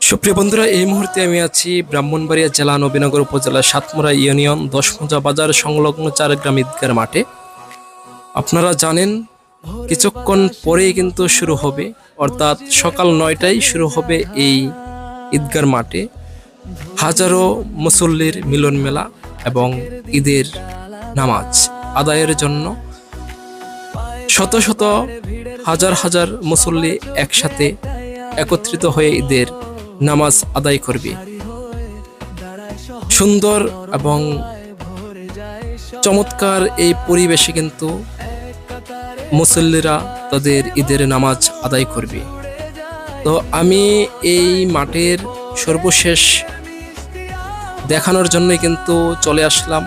সুপ্রিয় বন্ধুরা, এই মুহূর্তে আমি আছি ব্রাহ্মণবাড়িয়া জেলা নবীনগর উপজেলা সাতমুরা ইউনিয়ন ১০ মোজা বাজার সংলগ্ন চারগ্রাম ঈদগার মাঠে। আপনারা জানেন কিছুক্ষণ পরেই কিন্তু শুরু হবে, অর্থাৎ সকাল ৯টায় শুরু হবে এই ঈদগার মাঠে হাজারো মুসল্লির মিলন মেলা এবং ঈদের নামাজ আদায়ের জন্য শত শত হাজার হাজার মুসল্লি একসাথে একত্রিত হয়ে ঈদের নামাজ আদায় করবে। সুন্দর এবং চমৎকার এই পরিবেশে কিন্তু মুসল্লিরা তাদের ঈদের নামাজ আদায় করবে। তো আমি এই মাঠের সর্বশেষ দেখানোর জন্যই কিন্তু চলে আসলাম।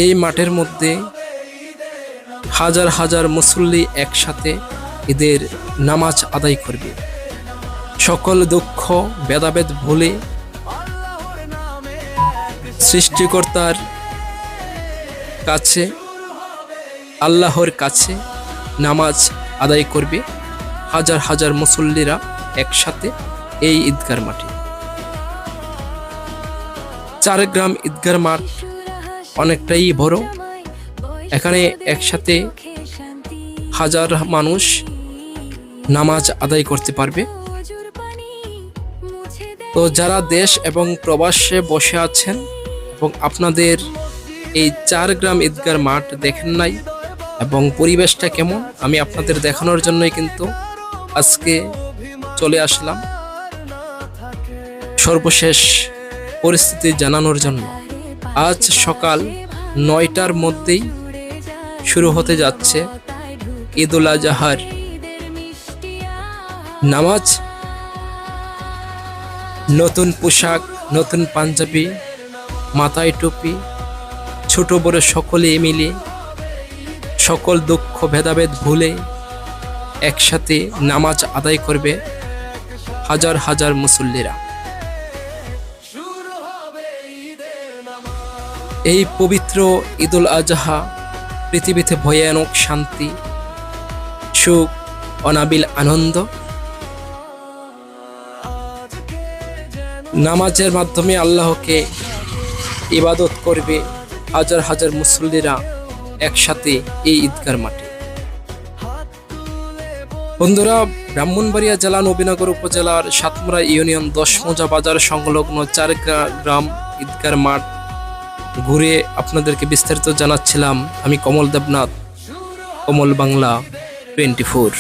এই মাঠের মধ্যে হাজার হাজার মুসল্লি একসাথে ঈদের নামাজ আদায় করবে। সকল দুঃখ ভেদাভেদ ভুলে সৃষ্টিকর্তার কাছে, আল্লাহর কাছে নামাজ আদায় করবে হাজার হাজার মুসল্লিরা একসাথে এই ঈদগার মাঠে। চারগ্রাম ঈদগার মাঠ অনেকটাই বড়। এখানে একসাথে হাজার মানুষ নামাজ আদায় করতে পারবে। তো যারা দেশ এবং প্রবাসে বসে আছেন এবং আপনাদের এই চারগ্রাম ঈদগার মাঠ দেখেন নাই এবং পরিবেশটা কেমন, আমি আপনাদের দেখানোর জন্যই কিন্তু আজকে চলে আসলাম, সর্বশেষ পরিস্থিতি জানানোর জন্য। আজ সকাল ৯টার মধ্যেই শুরু হতে যাচ্ছে ঈদুল আজহার নামাজ। নতুন পোশাক, নতুন পাঞ্জাবি, মাথায় টুপি, ছোট বড় সকলে মিলে সকল দুঃখ ভেদাভেদ ভুলে একসাথে নামাজ আদায় করবে হাজার হাজার মুসল্লিরা। এই পবিত্র ঈদুল আজহা পৃথিবীতে ভয়ানক শান্তি, সুখ, অনাবিল আনন্দ। নামাজের মাধ্যমে আল্লাহকে ইবাদত করবে হাজার হাজার মুসল্লিরা একসাথে এই ঈদগার মাঠে। বন্ধুরা, ব্রাহ্মণবাড়িয়া জেলা নবীনগর উপজেলার সাতমুরা ইউনিয়ন ১০ মোজা বাজার সংলগ্ন চারগ্রাম ঈদগার মাঠ ঘুরে আপনাদেরকে বিস্তারিত জানাচ্ছিলাম আমি কমল দেবনাথ, কমল বাংলা 24।